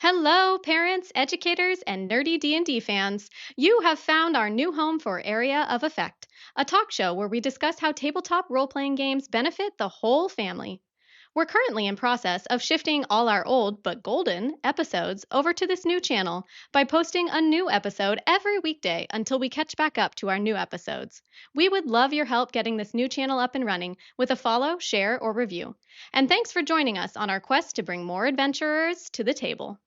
Hello, parents, educators, and nerdy D&D fans. You have found our new home for Area of Effect, a talk show where we discuss how tabletop role-playing games benefit the whole family. We're currently in process of shifting all our old but golden episodes over to this new channel by posting a new episode every weekday until we catch back up to our new episodes. We would love your help getting this new channel up and running with a follow, share, or review. And thanks for joining us on our quest to bring more adventurers to the table.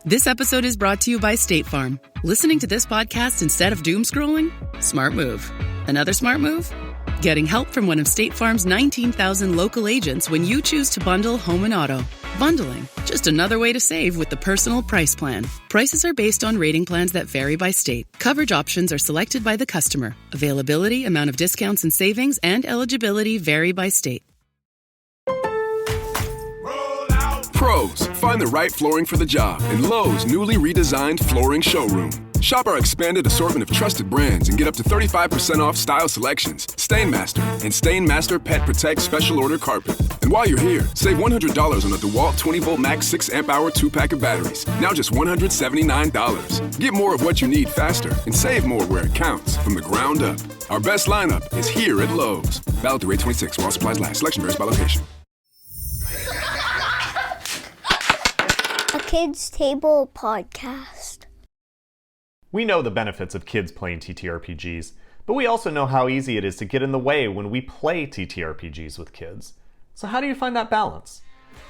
This episode is brought to you by State Farm. Listening to this podcast instead of doom scrolling? Smart move. Another smart move? Getting help from one of State Farm's 19,000 local agents when you choose to bundle home and auto. Bundling, just another way to save with the Personal Price Plan. Prices are based on rating plans that vary by state. Coverage options are selected by the customer. Availability, amount of discounts and savings, and eligibility vary by state. Pros, find the right flooring for the job in Lowe's newly redesigned flooring showroom. Shop our expanded assortment of trusted brands and get up to 35% off style selections, StainMaster, and StainMaster Pet Protect Special Order Carpet. And while you're here, save $100 on a DeWalt 20-volt max 6-amp-hour 2-pack of batteries, now just $179. Get more of what you need faster and save more where it counts from the ground up. Our best lineup is here at Lowe's. Valid through 8/26 while supplies last. Selection varies by location. A Kids Table Podcast. We know the benefits of kids playing TTRPGs, but we also know how easy it is to get in the way when we play TTRPGs with kids. So how do you find that balance?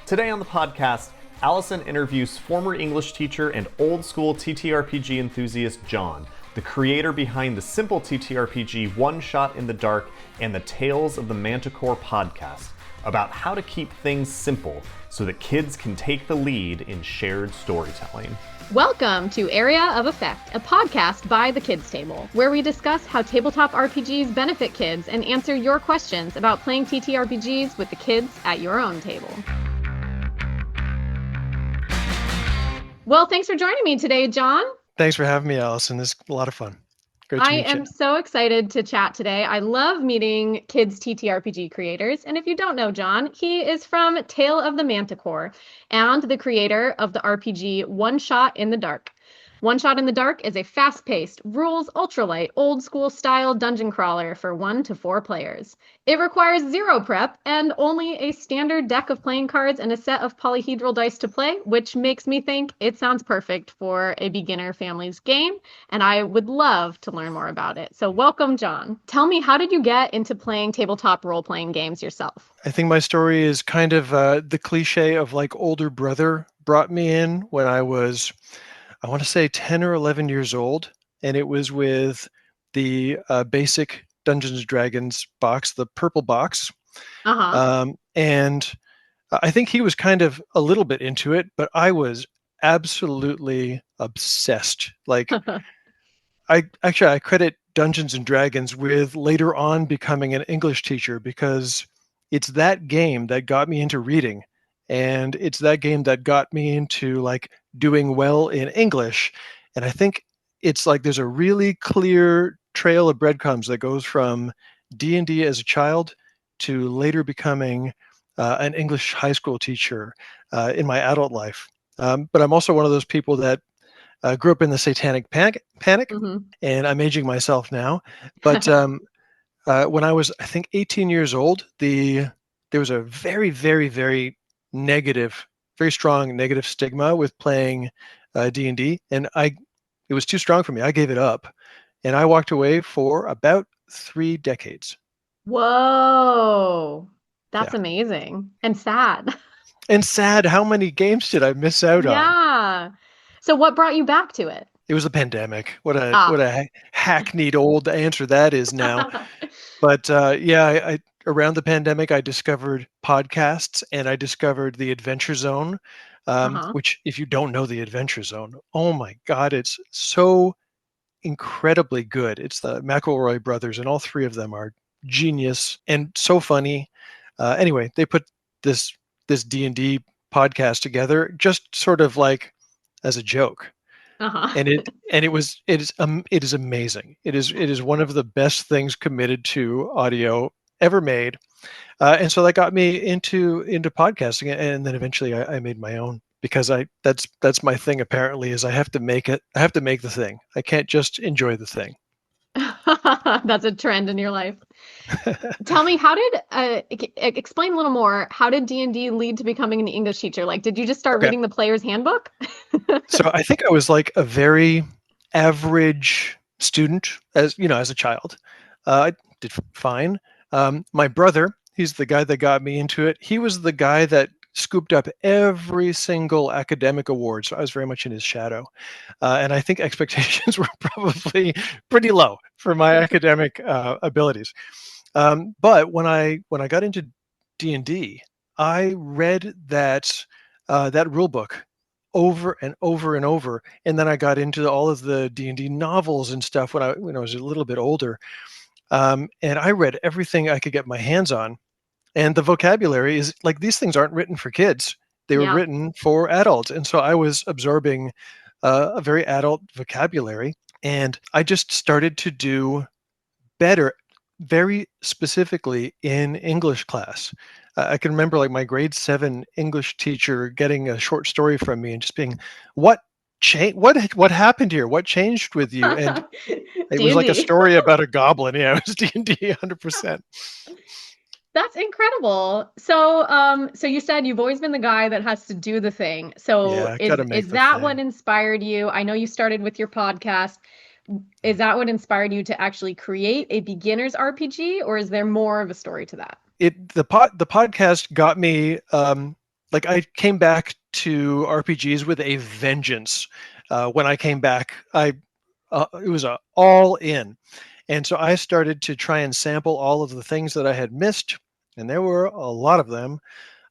Today on the podcast, Allison interviews former English teacher and old school TTRPG enthusiast Jon, the creator behind the simple TTRPG One Shot in the Dark and the Tales of the Manticore podcast, about how to keep things simple so that kids can take the lead in shared storytelling. Welcome to Area of Effect, a podcast by the Kids Table, where we discuss how tabletop RPGs benefit kids and answer your questions about playing TTRPGs with the kids at your own table. Well, thanks for joining me today, Jon. Thanks for having me, Allison. This is a lot of fun. Great to meet you. I am so excited to chat today. I love meeting kids TTRPG creators. And if you don't know Jon, he is from Tale of the Manticore and the creator of the RPG One Shot in the Dark. One Shot in the Dark is a fast-paced, rules ultralight, old-school style dungeon crawler for 1 to 4 players. It requires 0 prep and only a standard deck of playing cards and a set of polyhedral dice to play, which makes me think it sounds perfect for a beginner family's game, and I would love to learn more about it. So welcome, Jon. Tell me, how did you get into playing tabletop role-playing games yourself? I think my story is kind of the cliche of like older brother brought me in when I was, I want to say 10 or 11 years old, and it was with the basic Dungeons & Dragons box, the purple box. And I think he was kind of a little bit into it, but I was absolutely obsessed. Like, I credit Dungeons & Dragons with later on becoming an English teacher, because it's that game that got me into reading. And it's that game that got me into like doing well in English. And I think it's like there's a really clear trail of breadcrumbs that goes from D&D as a child to later becoming an English high school teacher in my adult life. But I'm also one of those people that grew up in the Satanic Panic, and I'm aging myself now. But when I was, I think, 18 years old, there was a very, very, very very strong negative stigma with playing D&D, and it was too strong for me. I gave it up, and I walked away for about 3 decades. Whoa, that's amazing and sad. And sad. How many games did I miss out on? Yeah. So what brought you back to it? It was the pandemic. What a hackneyed old answer that is now. But I around the pandemic, I discovered podcasts, and I discovered the Adventure Zone, which, if you don't know the Adventure Zone, oh my God, it's so incredibly good. It's the McElroy brothers, and all 3 of them are genius and so funny. Anyway, they put this D&D podcast together just sort of like as a joke. And it is amazing. It is one of the best things committed to audio ever made. And so that got me into podcasting, and then eventually I made my own, because that's my thing. Apparently, is I have to make it. I have to make the thing. I can't just enjoy the thing. That's a trend in your life. Tell me, how did explain a little more? How did D&D lead to becoming an English teacher? Like, did you just start Okay. reading the player's handbook? So I think I was like a very average student, as you know, as a child. I did fine. My brother, he's the guy that got me into it. He was the guy that scooped up every single academic award, so I was very much in his shadow. And I think expectations were probably pretty low for my academic abilities. But when I got into D&D, I read that rule book over and over and over, and then I got into all of the D&D novels and stuff when I was a little bit older. And I read everything I could get my hands on. And the vocabulary is like, these things aren't written for kids; they were Yeah. written for adults. And so I was absorbing a very adult vocabulary, and I just started to do better, very specifically in English class. I can remember like my grade 7 English teacher getting a short story from me and just being, "What changed? What happened here? What changed with you?" And it was like a D&D. story about a goblin. Yeah, it was D&D 100%. That's incredible. So you said you've always been the guy that has to do the thing. So Yeah, is gotta make is the that what thing. inspired you? I know you started with your podcast. Is that what inspired you to actually create a beginner's RPG, or is there more of a story to that? The podcast got me, like, I came back to RPGs with a vengeance. When I came back, I it was a all in. And so I started to try and sample all of the things that I had missed, and there were a lot of them.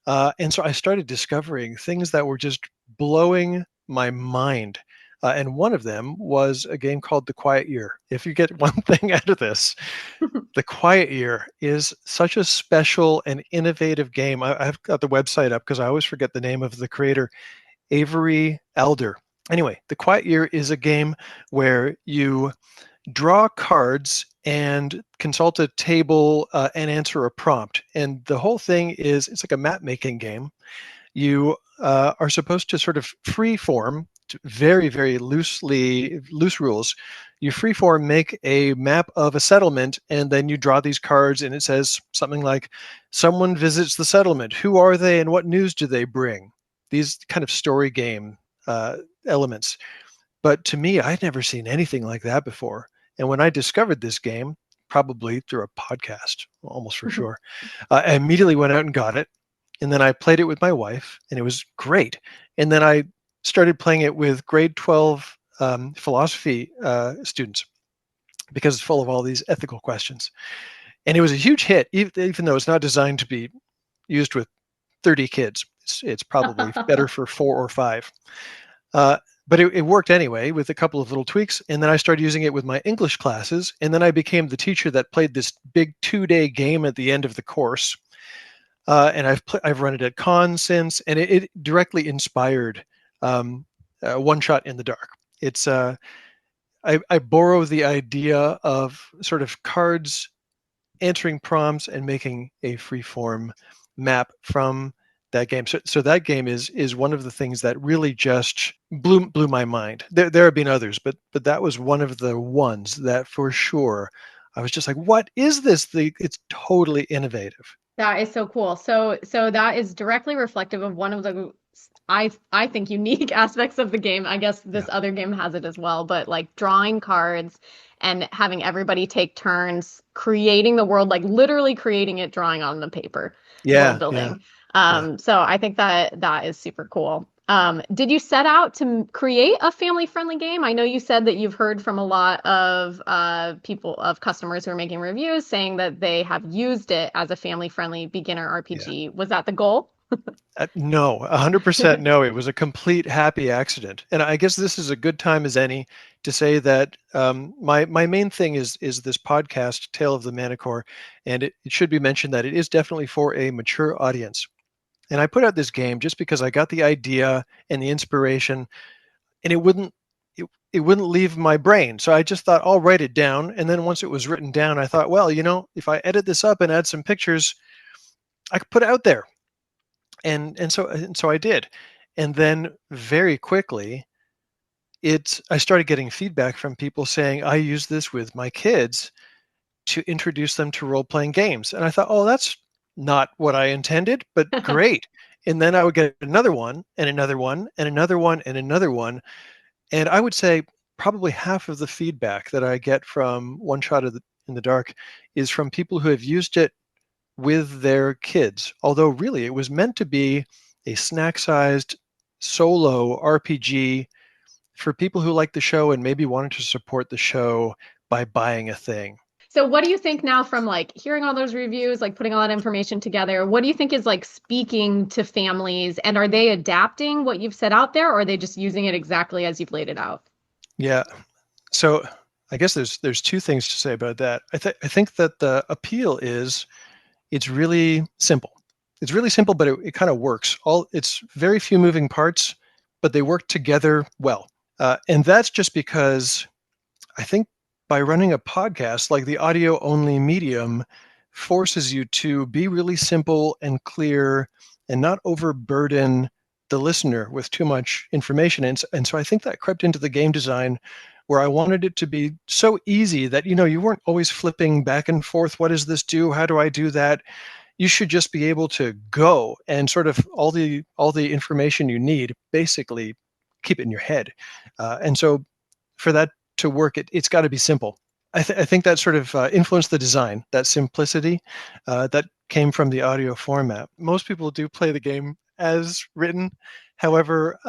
And so I started discovering things that were just blowing my mind. And one of them was a game called The Quiet Year. If you get one thing out of this, The Quiet Year is such a special and innovative game. I've got the website up because I always forget the name of the creator, Avery Alder. Anyway, The Quiet Year is a game where you draw cards and consult a table and answer a prompt. And the whole thing is, it's like a map making game. You are supposed to sort of free form, very, very loose rules. You free form make a map of a settlement, and then you draw these cards, and it says something like, someone visits the settlement. Who are they and what news do they bring? These kind of story game elements. But to me, I'd never seen anything like that before. And when I discovered this game, probably through a podcast, almost for sure, I immediately went out and got it. And then I played it with my wife, and it was great. And then I started playing it with grade 12 philosophy students, because it's full of all these ethical questions. And it was a huge hit, even though it's not designed to be used with 30 kids. It's probably better for 4 or 5. But it worked anyway with a couple of little tweaks. And then I started using it with my English classes. And then I became the teacher that played this big 2-day game at the end of the course. And I've run it at cons since, and it directly inspired One Shot in the Dark. It's I borrow the idea of sort of cards answering prompts and making a free-form map from that game. So that game is one of the things that really just blew my mind. There have been others, but that was one of the ones that for sure I was just like, what is this thing? It's totally innovative. That is so cool. So that is directly reflective of one of the I think unique aspects of the game. I guess this other game has it as well, but like drawing cards and having everybody take turns creating the world, like literally creating it, drawing on the paper, world building. So I think that is super cool. Did you set out to create a family-friendly game? I know you said that you've heard from a lot of customers who are making reviews saying that they have used it as a family-friendly beginner RPG. Yeah. Was that the goal? No, 100% no. It was a complete happy accident. And I guess this is a good time as any to say that my main thing is this podcast, Tale of the Manticore, and it should be mentioned that it is definitely for a mature audience. And I put out this game just because I got the idea and the inspiration, and it wouldn't leave my brain. So I just thought, I'll write it down. And then once it was written down, I thought, well, if I edit this up and add some pictures, I could put it out there. And so I did. And then very quickly, I started getting feedback from people saying, I use this with my kids to introduce them to role-playing games. And I thought, oh, that's not what I intended, but great. And then I would get another one and another one and another one and another one. And I would say probably half of the feedback that I get from One Shot in the Dark is from people who have used it with their kids. Although really it was meant to be a snack-sized solo RPG for people who like the show and maybe wanted to support the show by buying a thing. So what do you think now from like hearing all those reviews, like putting all that information together? What do you think is like speaking to families, and are they adapting what you've set out there, or are they just using it exactly as you've laid it out? Yeah. So I guess there's two things to say about that. I think that the appeal is it's really simple. It's really simple, but it kind of works. It's very few moving parts, but they work together well. And that's just because I think by running a podcast, like the audio only medium forces you to be really simple and clear and not overburden the listener with too much information. And so I think that crept into the game design where I wanted it to be so easy that, you weren't always flipping back and forth. What does this do? How do I do that? You should just be able to go and sort of all the information you need, basically keep it in your head. And so for that to work, it's got to be simple. I think that sort of influenced the design, that simplicity that came from the audio format. Most people do play the game as written. However,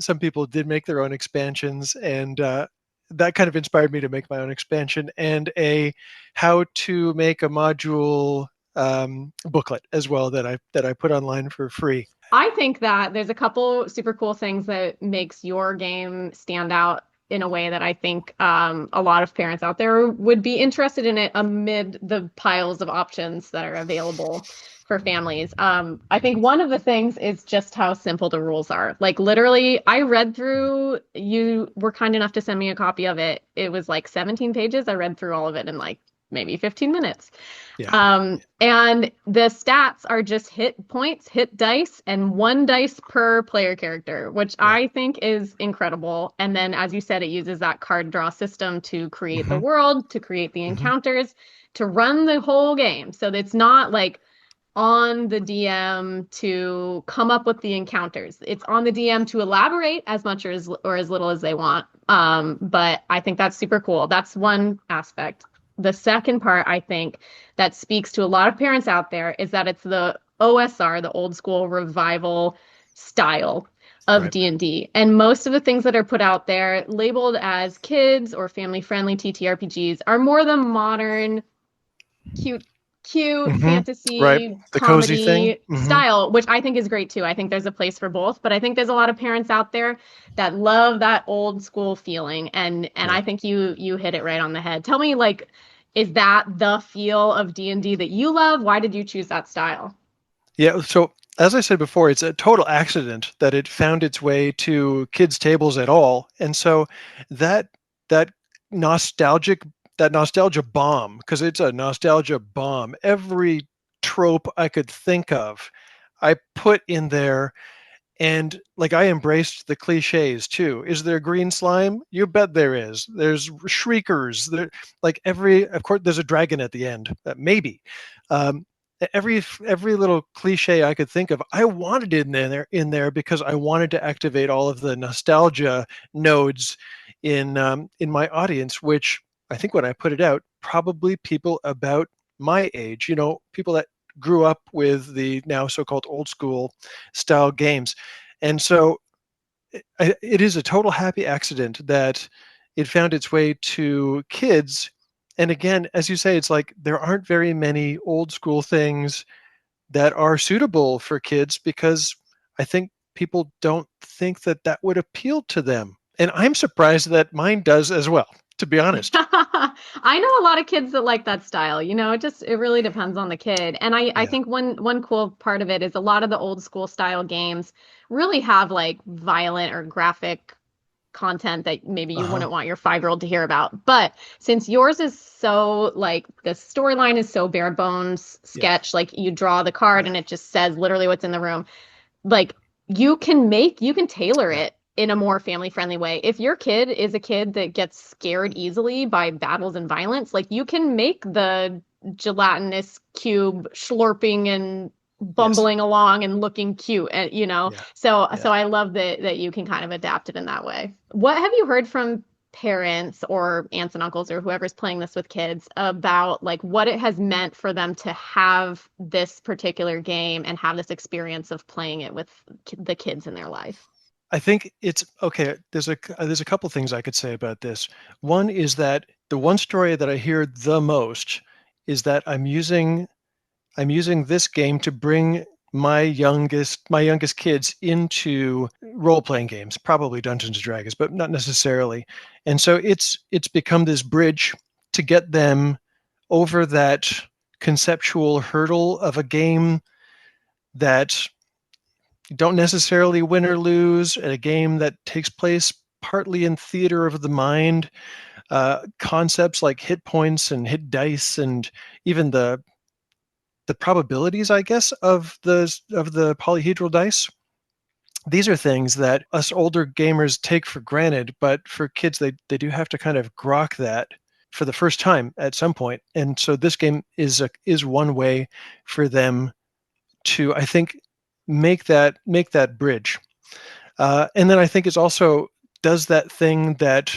some people did make their own expansions, and that kind of inspired me to make my own expansion and a how to make a module booklet as well that I put online for free. I think that there's a couple super cool things that makes your game stand out in a way that I think a lot of parents out there would be interested in it amid the piles of options that are available for families. I think one of the things is just how simple the rules are. Like literally, I read through, you were kind enough to send me a copy of it. It was like 17 pages. I read through all of it in like maybe 15 minutes. Yeah. And the stats are just hit points, hit dice, and 1 dice per player character, which I think is incredible. And then, as you said, it uses that card draw system to create the world, to create the encounters, to run the whole game. So it's not like on the DM to come up with the encounters. It's on the DM to elaborate as much or as little as they want. But I think that's super cool. That's one aspect. The second part, I think, that speaks to a lot of parents out there is that it's the OSR, the old school revival style of D&D. And most of the things that are put out there labeled as kids or family-friendly TTRPGs are more the modern, cute fantasy, the comedy cozy thing. style, which I think is great too. I think there's a place for both, but I think there's a lot of parents out there that love that old school feeling, and I think you hit it right on the head. Tell me, like, is that the feel of D&D that you love? Why did you choose that style? Yeah, so as I said before, it's a total accident that it found its way to kids' tables at all. And so that nostalgia bomb, because it's a nostalgia bomb, every trope I could think of, I put in there. And like I embraced the cliches too. Is there green slime? You bet there is. There's shriekers. Of course, there's a dragon at the end. Maybe. Every little cliche I could think of, I wanted it in there because I wanted to activate all of the nostalgia nodes in my audience, which I think when I put it out, probably people about my age, people that grew up with the now so-called old school style games. And so it is a total happy accident that it found its way to kids. And again, as you say, it's like there aren't very many old school things that are suitable for kids because I think people don't think that would appeal to them. And I'm surprised that mine does as well, to be honest. I know a lot of kids that like that style. It really depends on the kid. And I think one cool part of it is a lot of the old school style games really have like violent or graphic content that maybe you wouldn't want your 5-year-old to hear about. But since yours is so like the storyline is so bare bones sketch, like you draw the card and it just says literally what's in the room, like you can tailor it in a more family friendly way. If your kid is a kid that gets scared easily by battles and violence, like you can make the gelatinous cube slurping and bumbling along and looking cute, and so I love that you can kind of adapt it in that way. What have you heard from parents or aunts and uncles or whoever's playing this with kids about like what it has meant for them to have this particular game and have this experience of playing it with the kids in their life? I think it's okay. There's a couple things I could say about this. One is that the one story that I hear the most is that I'm using this game to bring my youngest kids into role-playing games, probably Dungeons and Dragons, but not necessarily. And so it's become this bridge to get them over that conceptual hurdle of a game that you don't necessarily win or lose, at a game that takes place partly in theater of the mind. Concepts like hit points and hit dice, and even the probabilities, I guess, of the polyhedral dice. These are things that us older gamers take for granted, but for kids, they do have to kind of grok that for the first time at some point. And so this game is one way for them to, I think, make that bridge. And then I think it's also does that thing that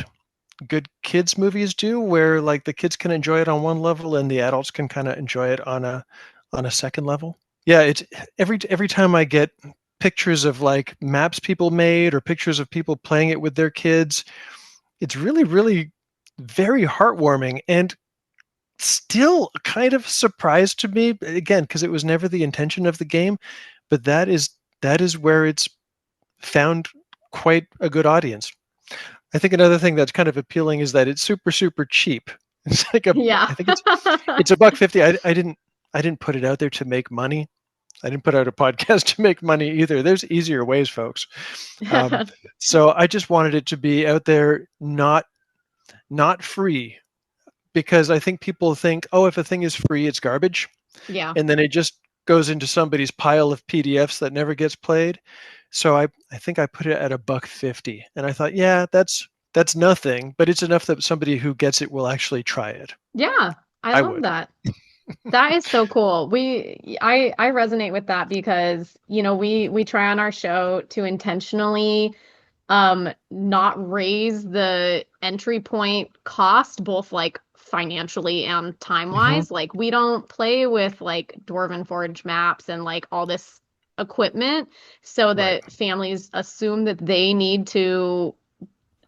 good kids movies do, where like the kids can enjoy it on one level and the adults can kind of enjoy it on a second level. Yeah, it's every time I get pictures of like maps people made or pictures of people playing it with their kids, it's really, really very heartwarming and still kind of surprised to me, again, because it was never the intention of the game, but that is where it's found quite a good audience. I think another thing that's kind of appealing is that it's super, super cheap. It's like I think it's $1.50. I didn't put it out there to make money. I didn't put out a podcast to make money either. There's easier ways, folks. So I just wanted it to be out there, not free, because I think people think, oh, if a thing is free, it's garbage. Yeah. And then it just goes into somebody's pile of PDFs that never gets played. So I think I put it at $1.50, and I thought, yeah, that's nothing, but it's enough that somebody who gets it will actually try it. Yeah, I love that. That is so cool. I resonate with that because, we try on our show to intentionally not raise the entry point cost, both like financially and time-wise. Mm-hmm. Like we don't play with like Dwarven Forge maps and like all this equipment so that families assume that they need to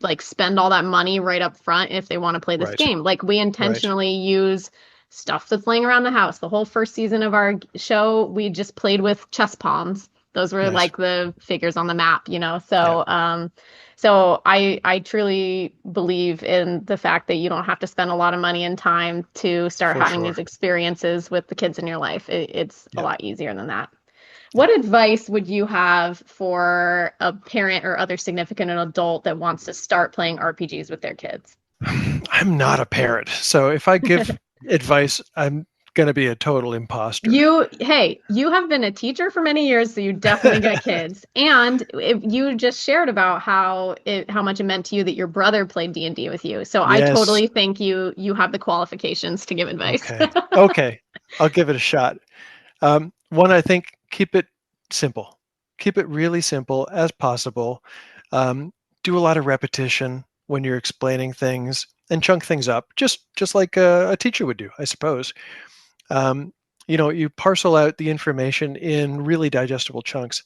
like spend all that money right up front if they want to play this game. Like we intentionally use stuff that's laying around the house. The whole first season of our show, we just played with chess pawns. Those were like the figures on the map, So, so I truly believe in the fact that you don't have to spend a lot of money and time to start having these experiences with the kids in your life. It's a lot easier than that. What advice would you have for a parent or other significant adult that wants to start playing RPGs with their kids? I'm not a parent, so if I give advice, I'm going to be a total imposter. You have been a teacher for many years, so you definitely got kids. And you just shared about how much it meant to you that your brother played D&D with you. So I totally think you have the qualifications to give advice. Okay. I'll give it a shot. One, I think, keep it simple. Keep it really simple as possible. Do a lot of repetition when you're explaining things and chunk things up, just like a teacher would do, I suppose. You parcel out the information in really digestible chunks.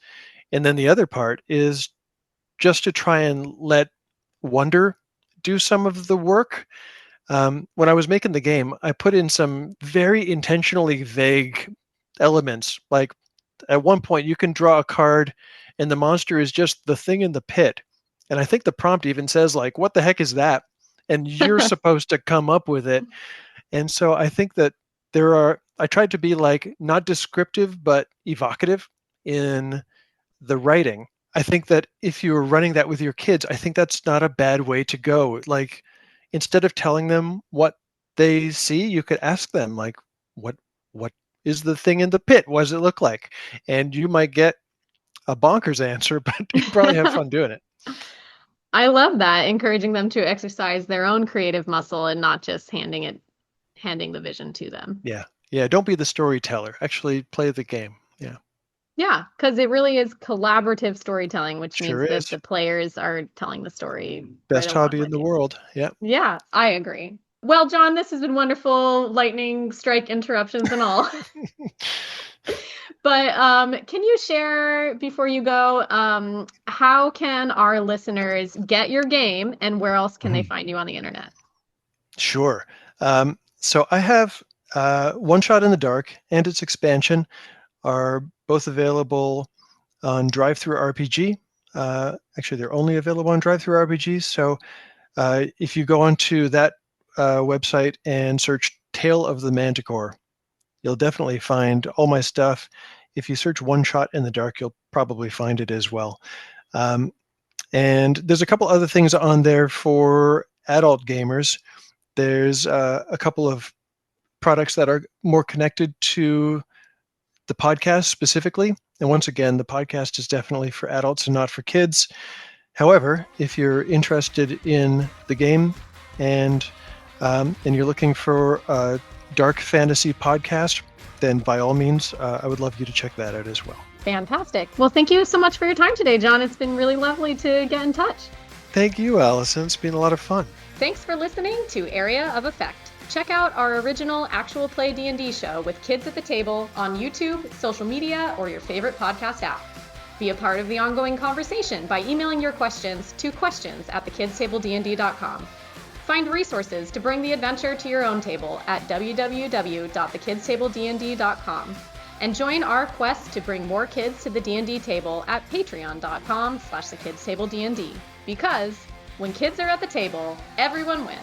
And then the other part is just to try and let wonder do some of the work. When I was making the game, I put in some very intentionally vague elements. Like at one point you can draw a card and the monster is just the thing in the pit. And I think the prompt even says like, what the heck is that? And you're supposed to come up with it. And so I think that I tried to be like not descriptive, but evocative in the writing. I think that if you're running that with your kids, I think that's not a bad way to go. Like, instead of telling them what they see, you could ask them, like, what is the thing in the pit? What does it look like? And you might get a bonkers answer, but you probably have fun doing it. I love that, encouraging them to exercise their own creative muscle and not just handing the vision to them. Yeah. Yeah. Don't be the storyteller. Actually play the game. Yeah. Yeah, because it really is collaborative storytelling, which Sure means that is. the players are telling the story right Best along hobby in with the you. world. Yeah. Yeah, I agree. Well, John, this has been wonderful, lightning strike interruptions and all. But can you share before you go, how can our listeners get your game and where else can they Mhm. find you on the internet? Sure. So I have One Shot in the Dark and its expansion are both available on Drive-Thru RPG. Actually, they're only available on Drive-Thru RPGs. So if you go onto that website and search Tale of the Manticore, you'll definitely find all my stuff. If you search One Shot in the Dark, you'll probably find it as well. Um, and there's a couple other things on there for adult gamers. There's a couple of products that are more connected to the podcast specifically. And once again, the podcast is definitely for adults and not for kids. However, if you're interested in the game and you're looking for a dark fantasy podcast, then by all means, I would love you to check that out as well. Fantastic. Well, thank you so much for your time today, John. It's been really lovely to get in touch. Thank you, Allison. It's been a lot of fun. Thanks for listening to Area of Effect. Check out our original actual play D&D show with kids at the table on YouTube, social media, or your favorite podcast app. Be a part of the ongoing conversation by emailing your questions to questions@thekidstablednd.com. Find resources to bring the adventure to your own table at www.thekidstablednd.com. And join our quest to bring more kids to the D&D table at patreon.com/thekidstablednd. Because when kids are at the table, everyone wins.